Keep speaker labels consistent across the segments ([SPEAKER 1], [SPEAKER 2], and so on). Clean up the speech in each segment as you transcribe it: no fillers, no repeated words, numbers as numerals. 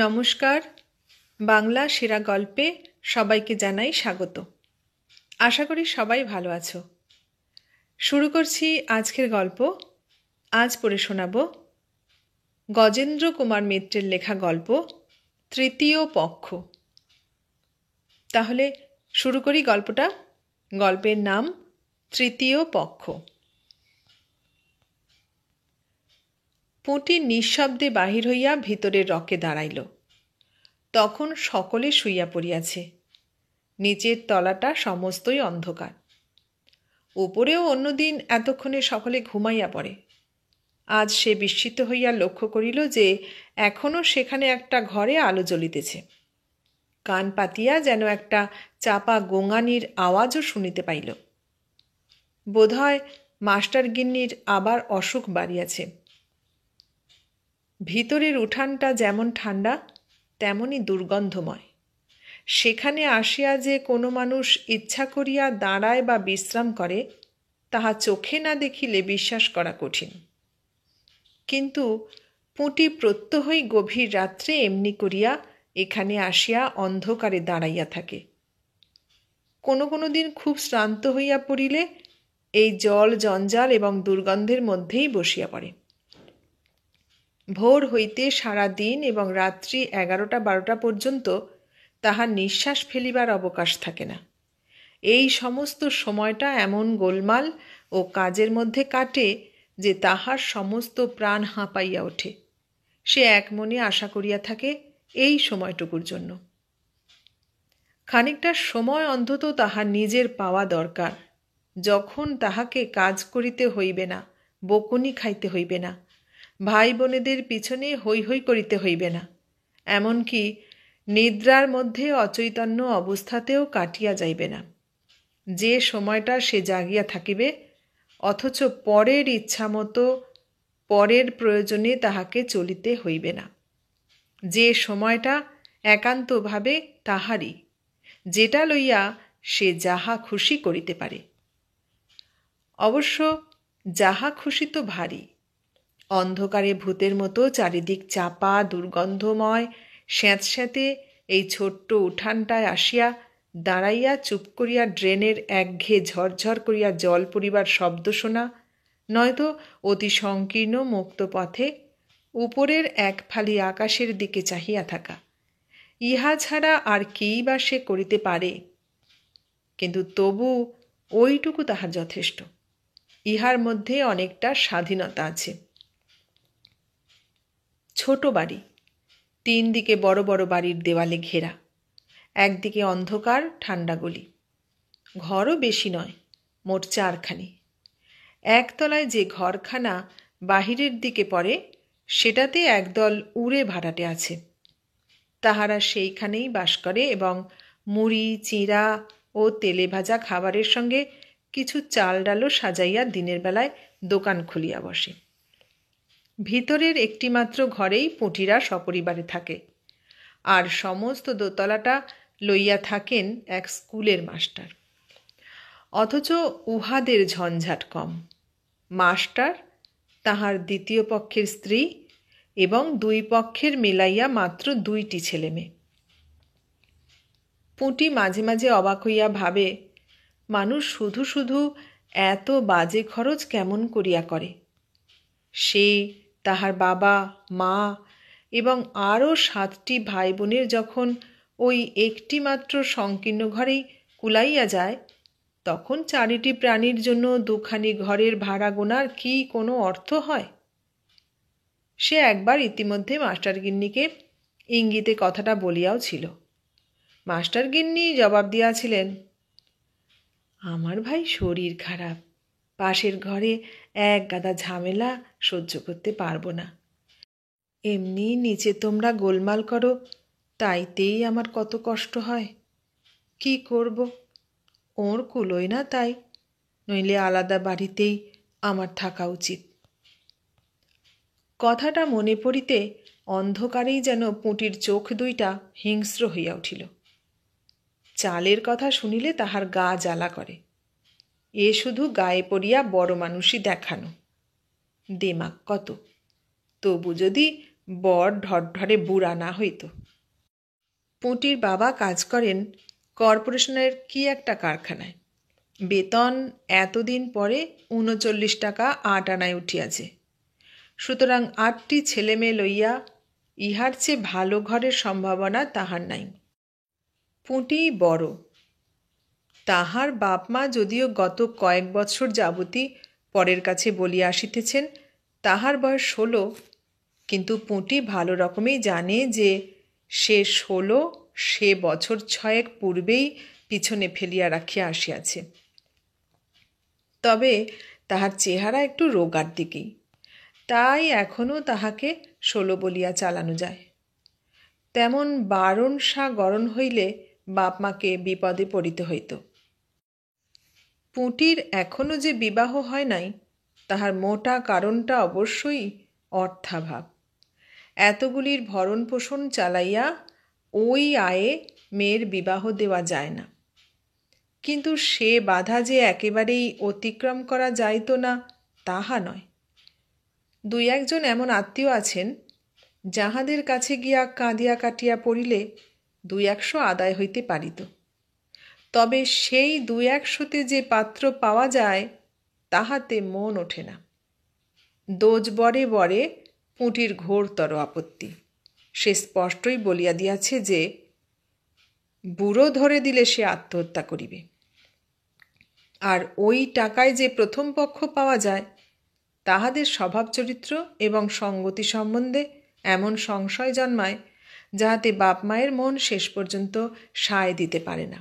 [SPEAKER 1] নমস্কার। বাংলা সেরা গল্পে সবাইকে জানাই স্বাগত। আশা করি সবাই ভালো আছো। শুরু করছি আজকের গল্প। আজ পড়ে শোনাব গজেন্দ্র কুমার মিত্রের লেখা গল্প তৃতীয় পক্ষ। তাহলে শুরু করি গল্পটা। গল্পের নাম তৃতীয় পক্ষ। পুঁটি নিঃশব্দে বাহির হইয়া ভিতরের রকে দাঁড়াইল। তখন সকলে শুইয়া পড়িয়াছে। নিচের তলাটা সমস্তই অন্ধকার। উপরেও অন্যদিন এতক্ষণে সকলে ঘুমাইয়া পড়ে। আজ সে বিস্মিত হইয়া লক্ষ্য করিল যে এখনও সেখানে একটা ঘরে আলো জ্বলিতেছে। কান পাতিয়া যেন একটা চাপা গোঙানির আওয়াজও শুনিতে পাইল। বোধহয় মাস্টার গিন্নির আবার অসুখ বাড়িয়াছে। ভিতরের উঠানটা যেমন ঠান্ডা তেমনি দুর্গন্ধময়। সেখানে আসিয়া যে কোনো মানুষ ইচ্ছা করিয়া দাঁড়ায় বা বিশ্রাম করে তাহা চোখে না দেখিলে বিশ্বাস করা কঠিন। কিন্তু পুঁটি প্রত্যহই গভীর রাত্রে এমনি করিয়া এখানে আসিয়া অন্ধকারে দাঁড়াইয়া থাকে। কোনো কোনো দিন খুব শ্রান্ত হইয়া পড়িলে এই জল জঞ্জাল এবং দুর্গন্ধের মধ্যেই বসিয়া পড়ে। ভোর হইতে সারা দিন এবং রাত্রি 11টা-12টা পর্যন্ত তাহার নিঃশ্বাস ফেলিবার অবকাশ থাকে না। এই সমস্ত সময়টা এমন গোলমাল ও কাজের মধ্যে কাটে যে তাহার সমস্ত প্রাণ হাঁপাইয়া ওঠে। সে একমনে আশা করিয়া থাকে এই সময়টুকুর জন্য। খানিকটা সময় অন্তত তাহার নিজের পাওয়া দরকার, যখন তাহাকে কাজ করিতে হইবে না, বকুনি খাইতে হইবে না, ভাই বোনেদের পিছনে হৈ হৈ করিতে হইবে না, এমনকি নিদ্রার মধ্যে অচৈতন্য অবস্থাতেও কাটিয়া যাইবে না। যে সময়টা সে জাগিয়া থাকিবে, অথচ পরের ইচ্ছামতো পরের প্রয়োজনে তাহাকে চলিতে হইবে না। যে সময়টা একান্তভাবে তাহারই, যেটা লইয়া সে যাহা খুশি করিতে পারে। অবশ্য যাহা খুশি তো ভারী। অন্ধকারে ভূতের মতো চারিদিক চাপা দুর্গন্ধময় স্যাঁতস্যাঁতে এই ছোট্ট উঠানটায় আসিয়া দাঁড়াইয়া চুপ করিয়া ড্রেনের একঘেয়ে ঝরঝর করিয়া জল পড়িবার শব্দ শোনা, নয়তো অতি সংকীর্ণ মুক্ত পথে উপরের এক ফালি আকাশের দিকে চাহিয়া থাকা, ইহা ছাড়া আর কেই বা সে করিতে পারে? কিন্তু তবু ওইটুকু তাহার যথেষ্ট। ইহার মধ্যে অনেকটা স্বাধীনতা আছে। ছোট বাড়ি, 3 দিকে বড় বড় বাড়ির দেওয়ালে ঘেরা, একদিকে অন্ধকার ঠান্ডা গলি। ঘরও বেশি নয়, মোট 4খানি। একতলায় যে ঘরখানা বাহিরের দিকে পড়ে সেটাতে একদল উড়ে ভাড়াটে আছে। তাহারা সেইখানেই বাস করে এবং মুড়ি চিঁড়া ও তেলে ভাজা খাবারের সঙ্গে কিছু চাল ডালও সাজাইয়া দিনের বেলায় দোকান খুলিয়া বসে। ভিতরের একটিমাত্র ঘরেই পুঁটিরা সপরিবারে থাকে, আর সমস্ত দোতলাটা লইয়া থাকেন এক স্কুলের মাস্টার। অথচ উহাদের ঝঞ্ঝাট কম। মাস্টার, তাহার দ্বিতীয় পক্ষের স্ত্রী এবং 2 পক্ষের মিলাইয়া মাত্র 2টি ছেলে মেয়ে। পুঁটি মাঝে মাঝে অবাক হইয়া ভাবে, মানুষ শুধু শুধু এত বাজে খরচ কেমন করিয়া করে? সে, তাহার বাবা মা এবং আরও 7টি ভাই বোনের যখন ওই একটি মাত্র সংকীর্ণ ঘরেই কুলাইয়া যায়, তখন 4টি প্রাণীর জন্য 2খানি ঘরের ভাড়া গোনার কি কোনো অর্থ হয়? সে একবার ইতিমধ্যে মাস্টারগিন্নিকে ইঙ্গিতে কথাটা বলিয়াও ছিল। মাস্টারগিন্নি জবাব দিয়াছিলেন, আমার ভাই শরীর খারাপ, পাশের ঘরে এক গাদা ঝামেলা সহ্য করতে পারবো না। এমনি নিচে তোমরা গোলমাল করো, তাইতেই আমার কত কষ্ট হয়। কি করব, ওর কুলোয় না তাই, নইলে আলাদা বাড়িতেই আমার থাকা উচিত। কথাটা মনে পড়িতে অন্ধকারেই যেন পুঁটির চোখ 2টা হিংস্র হইয়া উঠিল। চালের কথা শুনিলে তাহার গা জ্বালা করে। এ শুধু গায়ে পড়িয়া বড় মানুষই দেখানো। দেমাক কত, তবু যদি বর ঢরঢরে বুড়া না হইত। পুঁটির বাবা কাজ করেন কর্পোরেশনের কি একটা কারখানায়। বেতন এতদিন পরে ৩৯ টাকা ৮ আনায় উঠিয়াছে। সুতরাং ৮টি ছেলে মেয়ে লইয়া ইহার চেয়ে ভালো ঘরের সম্ভাবনা তাহার নাই। পুঁটি বড়। তাহার বাপ মা যদিও গত কয়েক বৎসর যাবতী পরের কাছে বলিয়া আসিতেছেন তাহার বয়স ১৬, কিন্তু পুঁটি ভালো রকমেই জানে যে সে ১৬ সে বছর ৬ পূর্বেই পিছনে ফেলিয়া রাখিয়া আসিয়াছে। তবে তাহার চেহারা একটু রোগার দিকেই, তাই এখনও তাহাকে ১৬ বলিয়া চালানো যায়। তেমন বারণ গরণ হইলে বাপ মাকে বিপদে পড়িতে হইত। পুঁটির এখনও যে বিবাহ হয় নাই তাহার মোটা কারণটা অবশ্যই অর্থাভাব। এতগুলির ভরণ পোষণ চালাইয়া ওই আয়ে মেয়ের বিবাহ দেওয়া যায় না। কিন্তু সে বাধা যে একেবারেই অতিক্রম করা যাইত না তাহা নয়। ২-১ জন এমন আত্মীয় আছেন যাহাদের কাছে গিয়া কাঁদিয়া কাটিয়া পড়িলে ২-১০০ আদায় হইতে পারিত। তবে সেই ২-১০০তে যে পাত্র পাওয়া যায় তাহাতে মন ওঠে না। দোজ বরে বরে পুঁটির ঘোরতর আপত্তি। সে স্পষ্টই বলিয়া দিয়াছে যে বুড়ো ধরে দিলে সে আত্মহত্যা করিবে। আর ওই টাকায় যে প্রথম পক্ষ পাওয়া যায় তাহাদের স্বভাব চরিত্র এবং সঙ্গতি সম্বন্ধে এমন সংশয় জন্মায় যাহাতে বাপ মায়ের মন শেষ পর্যন্ত সায় দিতে পারে না।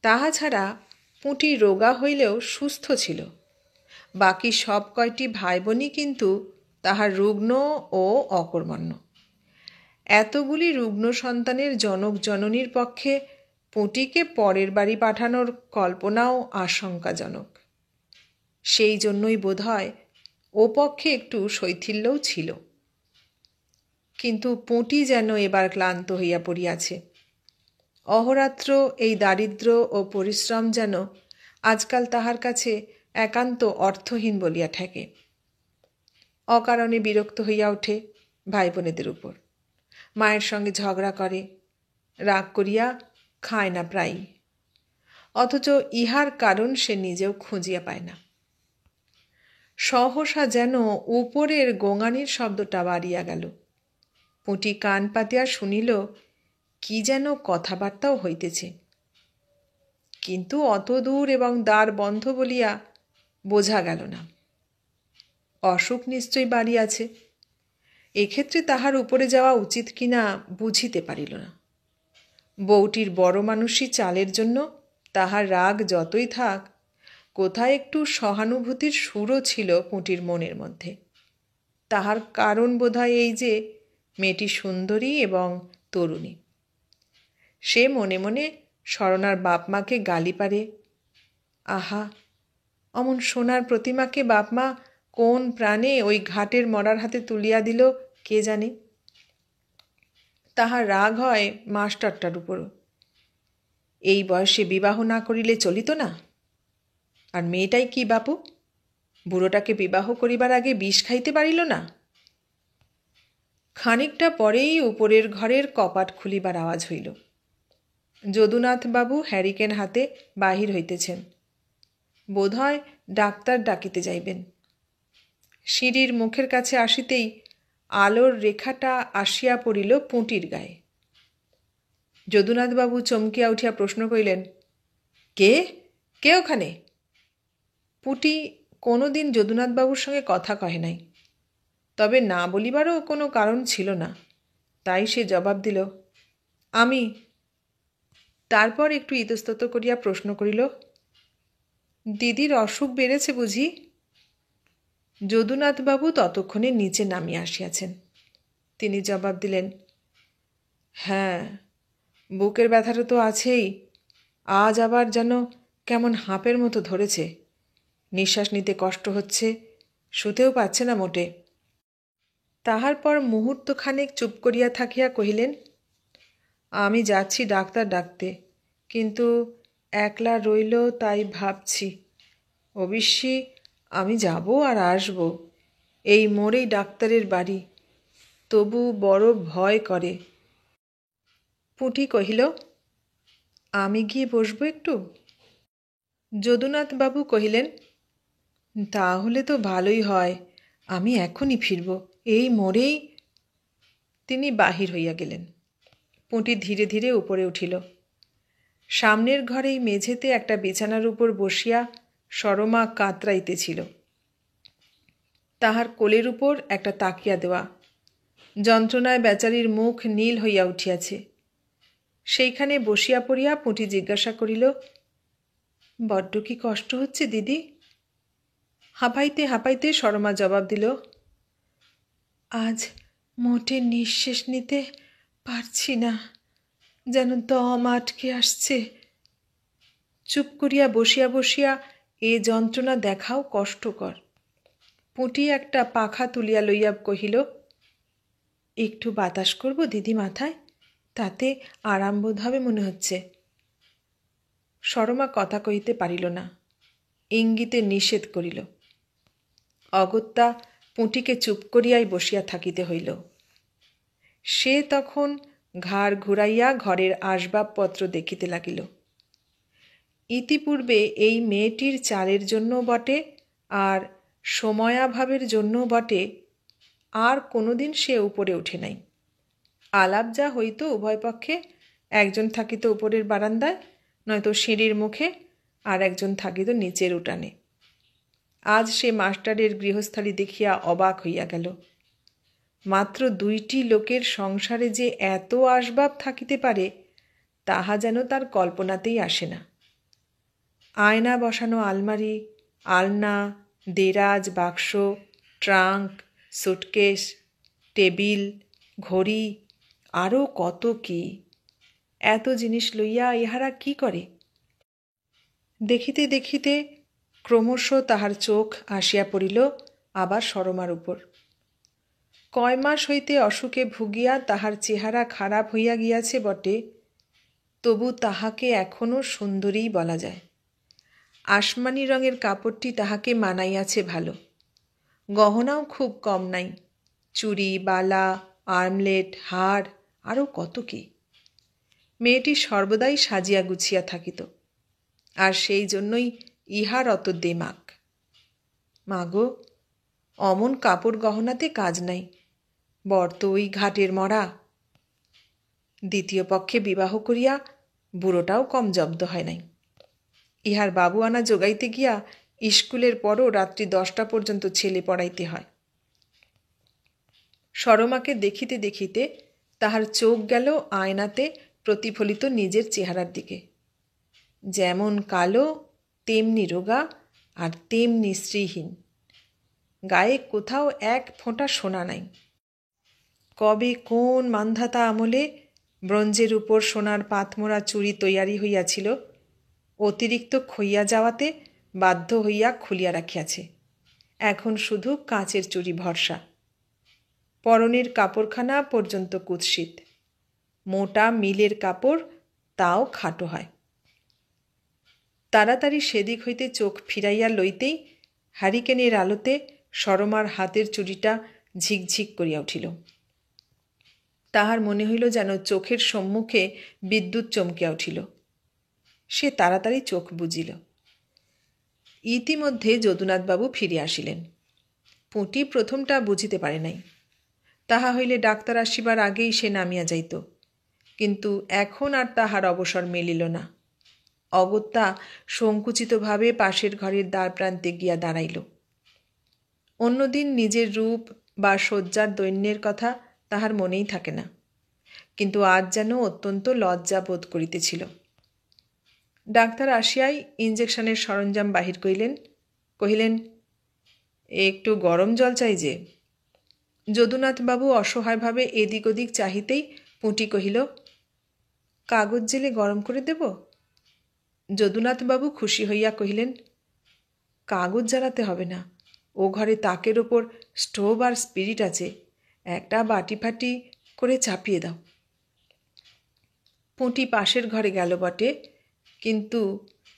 [SPEAKER 1] তাহা ছাড়া পুঁটি রোগা হইলেও সুস্থ ছিল। বাকি সব কয়টি ভাই বোনই কিন্তু তাহার রুগ্ন ও অকর্মণ্য। এতগুলি রুগ্ন সন্তানের জনক জননীর পক্ষে পুঁটিকে পরের বাড়ি পাঠানোর কল্পনাও আশঙ্কাজনক। সেই জন্যই বোধহয় ও পক্ষে একটু শৈথিল্যও ছিল। কিন্তু পুঁটি যেন এবার ক্লান্ত হইয়া পড়িয়াছে। অহরাত্র এই দারিদ্র ও পরিশ্রম যেন আজকাল তাহার কাছে একান্ত অর্থহীন বলিয়া ঠেকে। অকারণে বিরক্ত হইয়া ওঠে ভাই বোনেদের উপর, মায়ের সঙ্গে ঝগড়া করে, রাগ করিয়া খায় না প্রায়ই, অথচ ইহার কারণ সে নিজেও খুঁজিয়া পায় না। সহসা যেন উপরের গোঙানির শব্দটা বাড়িয়া গেল। পুঁটি কান পাতিয়া শুনিল কি যেন কথাবার্তাও হইতেছে, কিন্তু অত দূর এবং দ্বার বন্ধ বলিয়া বোঝা গেল না। অসুখ নিশ্চয়ই বাড়িয়াছে। এক্ষেত্রে তাহার উপরে যাওয়া উচিত কিনা বুঝিতে পারিল না। বউটির বড় মানুষই চালের জন্য তাহার রাগ যতই থাক, কোথায় একটু সহানুভূতির সুরও ছিল পুঁটির মনের মধ্যে। তাহার কারণ বোধহয় এই যে মেয়েটি সুন্দরী এবং তরুণী। সে মনে মনে স্মরণার বাপ মাকে গালি পারে। আহা, অমন সোনার প্রতিমাকে বাপ মা কোন প্রাণে ওই ঘাটের মরার হাতে তুলিয়া দিল কে জানে। তাহার রাগ হয় মাস্টারটার উপরও। এই বয়সে বিবাহ না করিলে চলিত না? আর মেয়েটাই কি বাপু, বুড়োটাকে বিবাহ করিবার আগে বিষ খাইতে পারিল না? খানিকটা পরেই উপরের ঘরের কপাট খুলিবার আওয়াজ হইল। যদুনাথবাবু হ্যারিকেন হাতে বাহির হইতেছেন। বোধহয় ডাক্তার ডাকিতে যাইবেন। সিঁড়ির মুখের কাছে আসিতেই আলোর রেখাটা আসিয়া পড়িল পুঁটির গায়ে। যদুনাথবাবু চমকিয়া উঠিয়া প্রশ্ন করিলেন, কে কে ওখানে? পুঁটি কোনো দিন যদুনাথবাবুর সঙ্গে কথা কহে নাই, তবে না বলিবারও কোনো কারণ ছিল না। তাই সে জবাব দিল, আমি। তারপর একটু ইতস্তত করিয়া প্রশ্ন করিল, দিদির অসুখ বেড়েছে বুঝি? যদুনাথবাবু ততক্ষণে নিচে নামিয়া আসিয়াছেন। তিনি জবাব দিলেন, হ্যাঁ, বুকের ব্যথাটা তো আছেই। আজ আবার যেন কেমন হাঁপের মতো ধরেছে। নিঃশ্বাস নিতে কষ্ট হচ্ছে, শুতেও পাচ্ছে না মোটে। তাহার পর মুহূর্তখানেক চুপ করিয়া থাকিয়া কহিলেন, আমি যাচ্ছি ডাক্তার ডাকতে, কিন্তু একলা রইল তাই ভাবছি। অবশ্যই আমি যাব আর আসব। এই মোড়েই ডাক্তারের বাড়ি, তবু বড় ভয় করে। পুঁটি কহিল, আমি গিয়ে বসবো একটু? যদুনাথবাবু কহিলেন, তাহলে তো ভালোই হয়, আমি এখনই ফিরব, এই মোড়েই। তিনি বাহির হইয়া গেলেন। পুঁটি ধীরে ধীরে উপরে উঠিল। সামনের ঘরেই মেঝেতে একটা বিছানার উপর বসিয়া সরমা কাতরাইতেছিল। তাহার কোলের উপর একটা তাকিয়া দেওয়া। যন্ত্রণায় বেচারির মুখ নীল হইয়া উঠিয়াছে। সেইখানে বসিয়া পড়িয়া পুঁটি জিজ্ঞাসা করিল, বড্ড কি কষ্ট হচ্ছে দিদি? হাঁপাইতে হাঁপাইতে সরমা জবাব দিল, আজ মোটে নিঃশ্বাস নিতে পারছি না, যেন দম আটকে আসছে। চুপ করিয়া বসিয়া বসিয়া এ যন্ত্রণা দেখাও কষ্টকর। পুঁটি একটা পাখা তুলিয়া লইয়া কহিল, একটু বাতাস করব দিদি মাথায়, তাতে আরাম বোধ হবে মনে হচ্ছে। সরমা কথা কহিতে পারিল না, ইঙ্গিতে নিষেধ করিল। অগত্যা পুঁটিকে চুপ করিয়াই বসিয়া থাকিতে হইল। সে তখন ঘাড় ঘুরাইয়া ঘরের আসবাবপত্র দেখিতে লাগিল। ইতিপূর্বে এই মেয়েটির চালের জন্য বটে আর সময়াভাবের জন্য বটে আর কোনোদিন সে উপরে ওঠে নাই। আলাপ যা হইত উভয় পক্ষে, একজন থাকিত উপরের বারান্দায়, নয়তো সিঁড়ির মুখে, আর একজন থাকিত নিচের উঠানে। আজ সে মাস্টারের গৃহস্থালী দেখিয়া অবাক হইয়া গেল। মাত্র 2টি লোকের সংসারে যে এত আসবাব থাকিতে পারে, তাহা যেন তার কল্পনাতেই আসে না। আয়না বসানো আলমারি, আলনা, দেরাজ, বাক্স, ট্রাঙ্ক, সুটকেস, টেবিল, ঘড়ি, আরও কত কি। এত জিনিস লইয়া ইহারা কি করে? দেখিতে দেখিতে ক্রমশ তাহার চোখ আসিয়া পড়িল আবার সরমার উপর। কয় মাস হইতে অসুখে ভুগিয়া তাহার চেহারা খারাপ হইয়া গিয়াছে বটে, তবু তাহাকে এখনও সুন্দরীই বলা যায়। আসমানি রঙের কাপড়টি তাহাকে মানাইয়াছে ভালো। গহনাও খুব কম নাই, চুড়ি, বালা, আর্মলেট, হার, আরও কত কি। মেয়েটি সর্বদাই সাজিয়া গুছিয়া থাকিত, আর সেই জন্যই ইহার অত দেমাক। মাগো, অমন কাপড় গহনাতে কাজ নাই, বর তো ওই ঘাটের মরা। দ্বিতীয় পক্ষে বিবাহ করিয়া বুড়োটাও কম জব্দ হয় নাই। ইহার বাবু আনা জোগাইতে গিয়া স্কুলের পরও রাত্রি 10টা পর্যন্ত ছেলে পড়াইতে হয়। সরমাকে দেখিতে দেখিতে তাহার চোখ গেল আয়নাতে প্রতিফলিত নিজের চেহারার দিকে। যেমন কালো, তেমনি রোগা, আর তেমনি শ্রীহীন। গায়ে কোথাও এক ফোঁটা সোনা নাই। কবে কোন মান্ধাতা আমলে ব্রোঞ্জের উপর সোনার পাতমোড়া চুড়ি তৈয়ারি হইয়াছিল, অতিরিক্ত খইয়া যাওয়াতে বাধ্য হইয়া খুলিয়া রাখিয়াছে। এখন শুধু কাঁচের চুড়ি ভরসা। পরনের কাপড়খানা পর্যন্ত কুৎসিত। মোটা মিলের কাপড়, তাও খাটো হয়। তাড়াতাড়ি সেদিক হইতে চোখ ফিরাইয়া লইতেই হ্যারিকেনের আলোতে সরমার হাতের চুড়িটা ঝিকঝিক করিয়া উঠিল। তাহার মনে হইল যেন চোখের সম্মুখে বিদ্যুৎ চমকিয়া উঠিল। সে তাড়াতাড়ি চোখ বুজিল। ইতিমধ্যে যদুনাথবাবু ফিরিয়া আসিলেন। পুঁটি প্রথমটা বুঝিতে পারে নাই। তাহা হইলে ডাক্তার আসিবার আগেই সে নামিয়া যাইত, কিন্তু এখন আর তাহার অবসর মিলিল না। অগত্যা সংকুচিতভাবে পাশের ঘরের দ্বারপ্রান্তে গিয়া দাঁড়াইল। অন্যদিন নিজের রূপ বা শয্যার দৈন্যের কথা তাহার মনেই থাকে না, কিন্তু আজ যেন অত্যন্ত লজ্জা বোধ করিতেছিল। ডাক্তার আসিয়াই ইঞ্জেকশনের সরঞ্জাম বাহির কহিলেন, একটু গরম জল চাই যে। যদুনাথবাবু অসহায়ভাবে এদিক ওদিক চাহিতেই পুঁটি কহিল, কাগজ জেলে গরম করে দেব? যদুনাথবাবু খুশি হইয়া কহিলেন, কাগজ জ্বালাতে হবে না, ও ঘরে তাকের ওপর স্টোভ আর স্পিরিট আছে, একটা বাটি ফাটি করে চাপিয়ে দাও। পুঁটি পাশের ঘরে গেল বটে, কিন্তু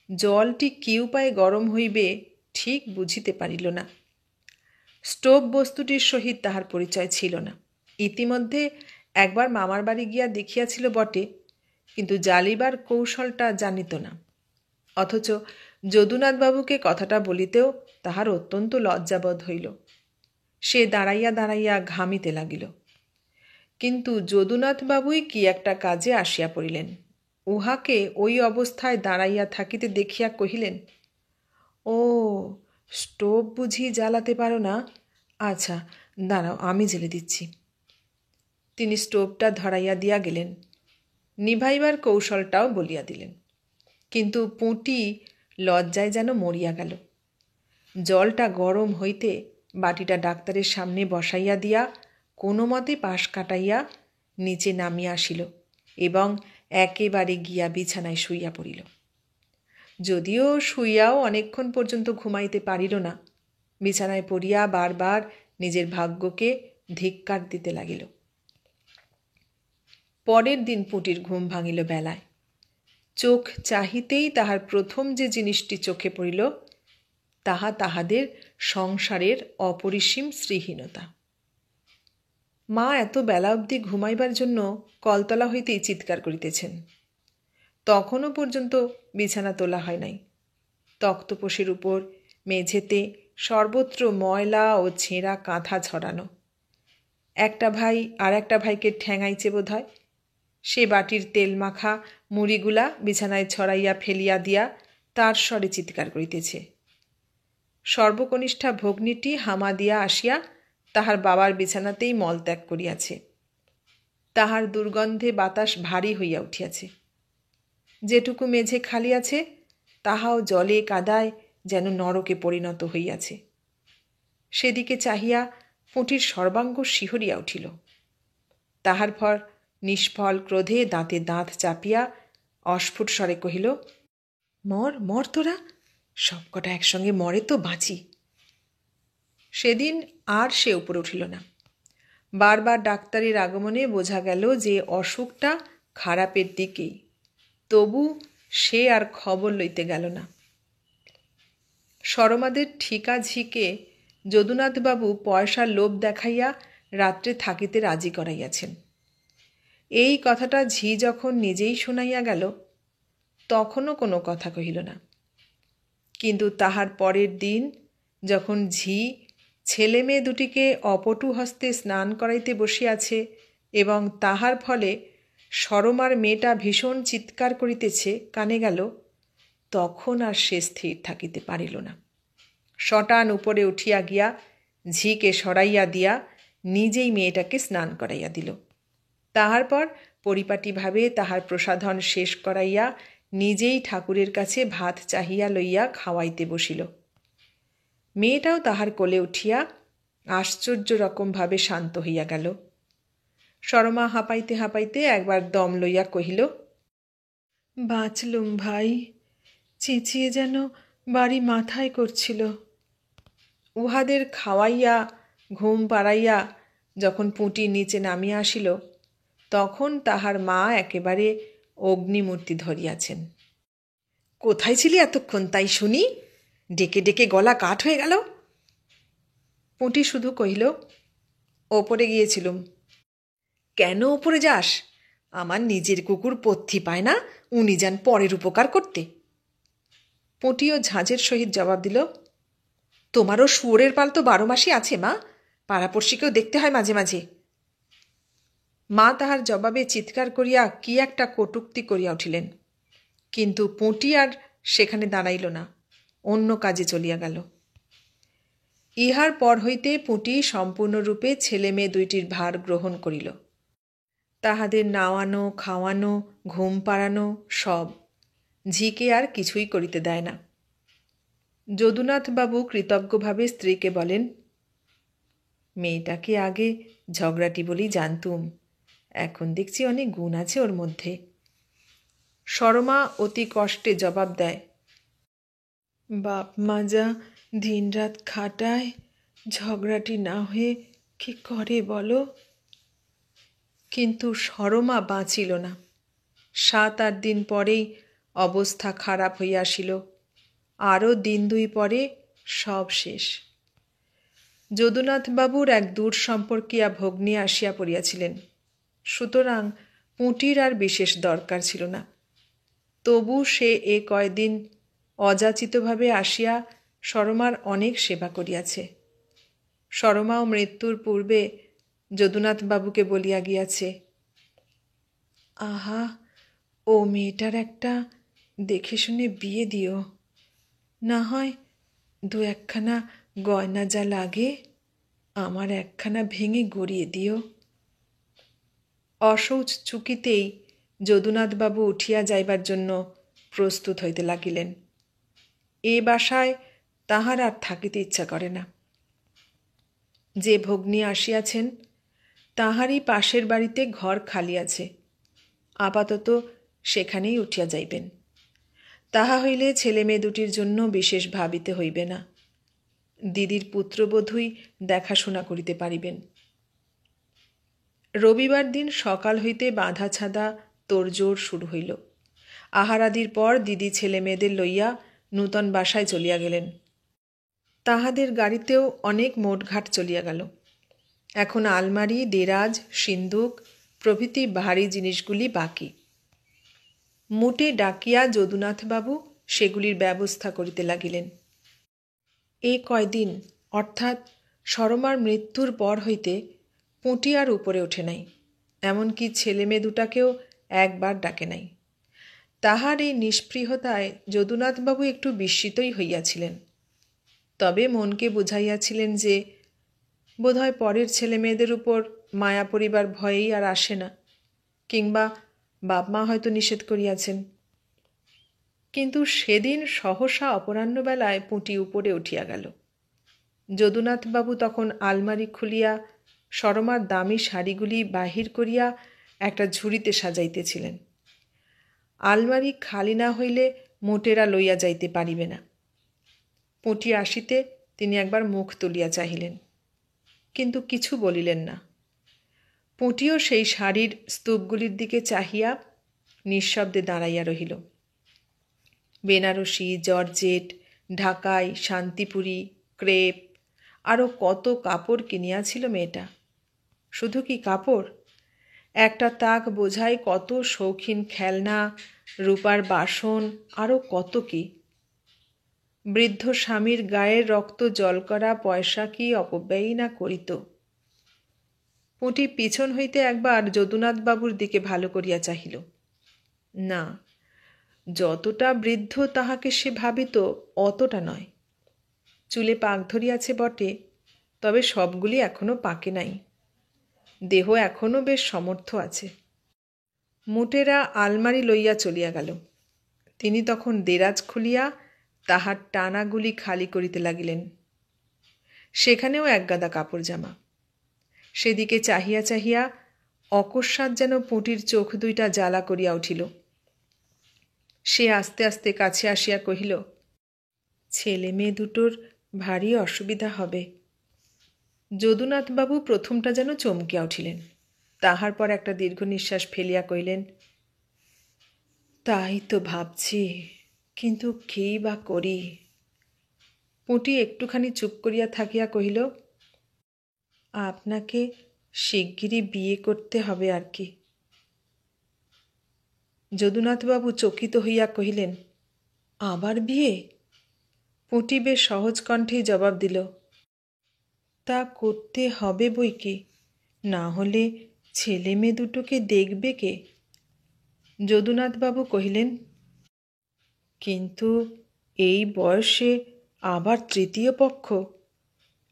[SPEAKER 1] জলটি কি উপায়ে গরম হইবে ঠিক বুঝিতে পারিল না। স্টোভ বস্তুটির সহিত তাহার পরিচয় ছিল না। ইতিমধ্যে একবার মামার বাড়ি গিয়া দেখিয়াছিল বটে, কিন্তু জ্বালিবার কৌশলটা জানিত না। অথচ যদুনাথবাবুকে কথাটা বলিতেও তাহার অত্যন্ত লজ্জাবোধ হইল। সে দাঁড়াইয়া দাঁড়াইয়া ঘামিতে লাগিল। কিন্তু যদুনাথবাবুই কি একটা কাজে আসিয়া পড়িলেন। উহাকে ওই অবস্থায় দাঁড়াইয়া থাকিতে দেখিয়া কহিলেন, ও, স্টোভ বুঝি জ্বালাতে পারো না? আচ্ছা, দাঁড়াও, আমি জ্বেলে দিচ্ছি। তিনি স্টোভটা ধরাইয়া দিয়া গেলেন, নিভাইবার কৌশলটাও বলিয়া দিলেন। কিন্তু পুঁটি লজ্জায় যেন মরিয়া গেল। জলটা গরম হইতে বাটিটা ডাক্তারের সামনে বসাইয়া দিয়া কোনো মতে পাশ কাটাইয়া নিচে নামিয়া আসিল এবং একেবারে গিয়া বিছানায় শুইয়া পড়িল। যদিও শুইয়াও অনেকক্ষণ পর্যন্ত ঘুমাইতে পারিল না, বিছানায় পড়িয়া বারবার নিজের ভাগ্যকে ধিক্কার দিতে লাগিল। পরের দিন পুঁটির ঘুম ভাঙিল বেলায়। চোখ চাহিতেই তাহার প্রথম যে জিনিসটি চোখে পড়িল, তাহা তাহাদের সংসারের অপরিসীম শ্রীহীনতা। মা এত বেলা অবধি ঘুমাইবার জন্য কলতলা হইতেই চিৎকার করিতেছেন। তখনও পর্যন্ত বিছানা তোলা হয় নাই। তক্তপোষের উপর, মেঝেতে সর্বত্র ময়লা ও ছেঁড়া কাঁথা ছড়ানো। একটা ভাই আর একটা ভাইকে ঠ্যাঙাইছে বোধ হয়। সে বাটির তেল মাখা মুড়িগুলা বিছানায় ছড়াইয়া ফেলিয়া দিয়া তার স্বরে চিৎকার করিতেছে। সর্বকনিষ্ঠা ভগ্নীটি হামা দিয়া আসিয়া তাহার বাবার বিছানাতেই মলত্যাগ করিয়াছে। তাহার দুর্গন্ধে বাতাস ভারী হইয়া উঠিয়াছে। যেটুকু মেঝে খালি আছে তাহাও জলে কাদায় যেন নরকে পরিণত হইয়াছে। সেদিকে চাহিয়া পুঁটির সর্বাঙ্গ শিহরিয়া উঠিল। তাহার পর নিষ্ফল ক্রোধে দাঁতে দাঁত চাপিয়া অস্ফুট স্বরে কহিল, মর মর তোরা, সবকটা একসঙ্গে মরে তো বাঁচি। সেদিন আর সে উপরে উঠিল না। বারবার ডাক্তারের আগমনে বোঝা গেল যে অসুখটা খারাপের দিকেই, তবু সে আর খবর লইতে গেল না। সরমাদের ঠিকা ঝিকে যদুনাথবাবু পয়সার লোভ দেখাইয়া রাত্রে থাকিতে রাজি করাইয়াছেন। এই কথাটা ঝি যখন নিজেই শুনাইয়া গেল, তখনও কোনো কথা কহিল না। কিন্তু তাহার পরের দিন যখন ঝি ছেলে মেয়ে দুটিকে অপটু হস্তে স্নান করাইতে বসিয়াছে এবং তাহার ফলে সরমার মেয়েটা ভীষণ চিৎকার করিতেছে কানে গেল, তখন আর সে স্থির থাকিতে পারিল না। শটান উপরে উঠিয়া গিয়া ঝিকে সরাইয়া দিয়া নিজেই মেয়েটাকে স্নান করাইয়া দিল। তাহার পর পরিপাটিভাবে তাহার প্রসাধন শেষ করাইয়া নিজেই ঠাকুরের কাছে ভাত চাহিয়া লইয়া খাওয়াইতে বসিল। মেয়েটাও তাহার কোলে উঠিয়া আশ্চর্য রকমভাবে শান্ত হইয়া গেল। সরমা হাঁপাইতে হাঁপাইতে একবার দম লইয়া কহিল, বাঁচলুম ভাই, চেঁচিয়ে যেন বাড়ি মাথায় করছিল। উহাদের খাওয়াইয়া ঘুম পাড়াইয়া যখন পুঁটি নিচে নামিয়া আসিল, তখন তাহার মা একেবারে অগ্নিমূর্তি ধরিয়াছেন। কোথায় ছিলি এতক্ষণ তাই শুনি? ডেকে ডেকে গলা কাঠ হয়ে গেল। পুঁটি শুধু কহিল, ওপরে গিয়েছিলুম। কেন ওপরে যাস? আমার নিজের কুকুর পথ্যি পায় না, উনি যান পরের উপকার করতে। পুঁটিও ঝাঁঝের সহিত জবাব দিল, তোমারও শুয়োরের পাল তো 12 মাসই আছে মা, পাড়াপড়শিকেও দেখতে হয় মাঝে মাঝে। মা তাহার জবাবে চিৎকার করিয়া কি একটা কটূক্তি করিয়া উঠিলেন, কিন্তু পুঁটি আর সেখানে দাঁড়াইল না, অন্য কাজে চলিয়া গেল। ইহার পর হইতে পুঁটি সম্পূর্ণরূপে ছেলে মেয়ে দুইটির ভার গ্রহণ করিল। তাহাদের নাওয়ানো, খাওয়ানো, ঘুম পাড়ানো সব। ঝিকে আর কিছুই করিতে দেয় না। যদুনাথবাবু কৃতজ্ঞভাবে স্ত্রীকে বলেন, মেয়েটাকে আগে ঝগড়াটি বলেই জানতুম, এখন দেখছি অনেক গুণ আছে ওর মধ্যে। সরমা অতি কষ্টে জবাব দেয়, বাপ মা যা দিনরাত খাটায়, ঝগড়াটি না হয়ে কি করে বলো? কিন্তু সরমা বাঁচিল না। 7-8 দিন পরেই অবস্থা খারাপ হইয়া আসিল। আরও দিন 2 পরে সব শেষ। যদুনাথবাবুর এক দূর সম্পর্কীয়া ভগ্নী আসিয়া পড়িয়াছিলেন, সুতরাং পুঁটির আর বিশেষ দরকার ছিল না। তবু সে এ কয়দিন অযাচিতভাবে আসিয়া সরমার অনেক সেবা করিয়াছে। সরমাও মৃত্যুর পূর্বে যদুনাথবাবুকে বলিয়া গিয়াছে, আহা, ও মেয়েটার একটা দেখে শুনে বিয়ে দিও, না হয় দু একখানা গয়না যা লাগে আমার একখানা ভেঙে গড়িয়ে দিও। অশৌচ চুকিতেই যদুনাথবাবু উঠিয়া যাইবার জন্য প্রস্তুত হইতে লাগিলেন। এ বাসায় তাহার আর থাকিতে ইচ্ছা করে না। যে ভগ্নী আসিয়াছেন তাহারই পাশের বাড়িতে ঘর খালি আছে, আপাতত সেখানেই উঠিয়া যাইবেন। তাহা হইলে ছেলে মেয়ে দুটির জন্য বিশেষ ভাবিতে হইবে না। দিদির পুত্রবধূই দেখাশোনা করিতে পারিবেন। রবিবার দিন সকাল হইতে বাঁধা ছাদা তোড়জোড় শুরু হইল। আহারাদির পর দিদি ছেলে মেয়েদের লইয়া নূতন বাসায় চলিয়া গেলেন। তাহাদের গাড়িতেও অনেক মোটঘাট চলিয়া গেল। এখন আলমারি, দেরাজ, সিন্দুক প্রভৃতি ভারী জিনিসগুলি বাকি। মুটে ডাকিয়া যদুনাথবাবু সেগুলির ব্যবস্থা করিতে লাগিলেন। এ কয়দিন অর্থাৎ সরমার মৃত্যুর পর হইতে পুঁটি আর উপরে ওঠে নাই, এমনকি ছেলে মেয়ে দুটাকেও একবার ডাকে নাই। তাহার এই নিষ্পৃহতায় যদুনাথবাবু একটু বিস্মিতই হইয়াছিলেন। তবে মনকে বুঝাইয়াছিলেন যে বোধহয় পরের ছেলে মেয়েদের উপর মায়া পরিবার ভয়েই আর আসে না, কিংবা বাপ মা হয়তো নিষেধ করিয়াছেন। কিন্তু সেদিন সহসা অপরাহ্নবেলায় পুঁটি উপরে উঠিয়া গেল। যদুনাথবাবু তখন আলমারি খুলিয়া সরমার দামি শাড়িগুলি বাহির করিয়া একটা ঝুড়িতে সাজাইতেছিলেন। আলমারি খালি না হইলে মোটেরা লইয়া যাইতে পারিবে না। পুঁটি আসিতে তিনি একবার মুখ তুলিয়া চাহিলেন, কিন্তু কিছু বলিলেন না। পুঁটিও সেই শাড়ির স্তূপগুলির দিকে চাহিয়া নিঃশব্দে দাঁড়াইয়া রহিল। বেনারসি, জর্জেট, ঢাকাই, শান্তিপুরি, ক্রেপ আরও কত কাপড় কিনিয়াছিল মেয়েটা। শুধু কি কাপড়, একটা তাক বোঝাই কত শৌখিন খেলনা, রূপার বাসন, আরও কত কি। বৃদ্ধ স্বামীর গায়ের রক্ত জল করা পয়সা কি অপব্যয়ই না করিত। পুঁটি পিছন হইতে একবার যদুনাথবাবুর দিকে ভালো করিয়া চাহিল। না, যতটা বৃদ্ধ তাহাকে সে ভাবিত অতটা নয়। চুলে পাক ধরিয়াছে বটে, তবে সবগুলি এখনো পাকে নাই। দেহ এখনো বেশ সমর্থ আছে। মুটেরা আলমারি লইয়া চলিয়া গেল। তিনি তখন দেরাজ খুলিয়া তাহার টানাগুলি খালি করিতে লাগিলেন। সেখানেও একগাদা কাপড় জামা। সেদিকে চাহিয়া চাহিয়া অকস্মাৎ যেন পুঁটির চোখ দুইটা জ্বালা করিয়া উঠিল। সে আস্তে আস্তে কাছে আসিয়া কহিল, ছেলে মেয়ে দুটোর ভারী অসুবিধা হবে। যদুনাথবাবু প্রথমটা যেন চমকিয়া উঠিলেন। তাহার পর একটা দীর্ঘ নিঃশ্বাস ফেলিয়া কহিলেন, তাই তো ভাবছি, কিন্তু কেই বা করি। পুঁটি একটুখানি চুপ করিয়া থাকিয়া কহিল, আপনাকে শিগগিরই বিয়ে করতে হবে আর কি। যদুনাথবাবু চকিত হইয়া কহিলেন, আবার বিয়ে? পুঁটি বেশ সহজ কণ্ঠেই জবাব দিল, তা করতে হবে বই কি, না হলে ছেলে মেয়ে দুটোকে দেখবে কে? যদুনাথবাবু কহিলেন, কিন্তু এই বয়সে আবার তৃতীয় পক্ষ,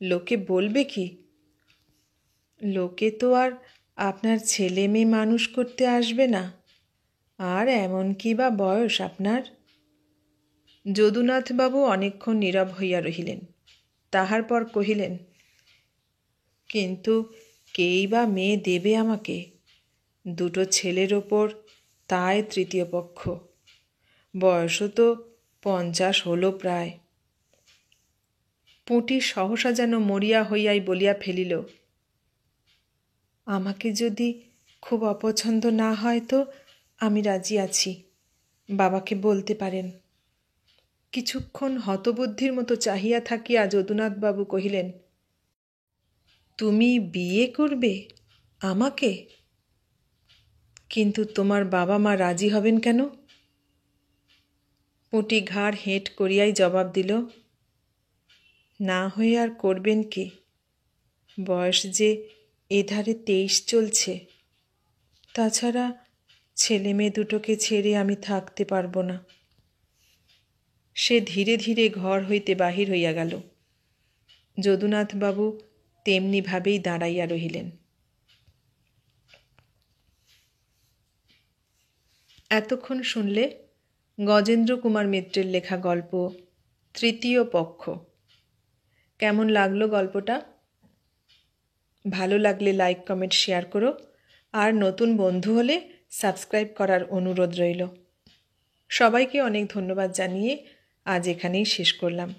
[SPEAKER 1] লোকে বলবে কি? লোকে তো আর আপনার ছেলে মেয়ে মানুষ করতে আসবে না, আর এমন কি বা বয়স আপনার? যদুনাথবাবু অনেকক্ষণ নীরব হইয়া রহিলেন। তাহার পর কহিলেন, কিন্তু কেই বা মেয়ে দেবে আমাকে? দুটো ছেলের ওপর তাই তৃতীয় পক্ষ, বয়সও তো 50 হলো প্রায়। পুঁটি সহসা যেন মরিয়া হইয়াই বলিয়া ফেলিল, আমাকে যদি খুব অপছন্দ না হয় তো আমি রাজি আছি, বাবাকে বলতে পারেন। কিছুক্ষণ হতবুদ্ধির মতো চাহিয়া থাকিয়া যদুনাথবাবু কহিলেন, তুমি বিয়ে করবে আমাকে? কিন্তু তোমার বাবা মা রাজি হবেন কেন? পুঁটি ঘাড় হেঁট করিয়াই জবাব দিল, না হয়ে আর করবেন কি? বয়স যে এধারে 23 চলছে। তাছাড়া ছেলে মেয়ে দুটোকে ছেড়ে আমি থাকতে পারব না। সে ধীরে ধীরে ঘর হইতে বাহির হইয়া গেল। যদুনাথবাবু তেমনিভাবেই দাঁড়াইয়া রহিলেন। এতক্ষণ শুনলে গজেন্দ্র কুমার মিত্রের লেখা গল্প তৃতীয় পক্ষ। কেমন লাগলো গল্পটা? ভালো লাগলে লাইক কমেন্ট শেয়ার করো, আর নতুন বন্ধু হলে সাবস্ক্রাইব করার অনুরোধ রইল। সবাইকে অনেক ধন্যবাদ জানিয়ে আজ এখানেই শেষ করলাম।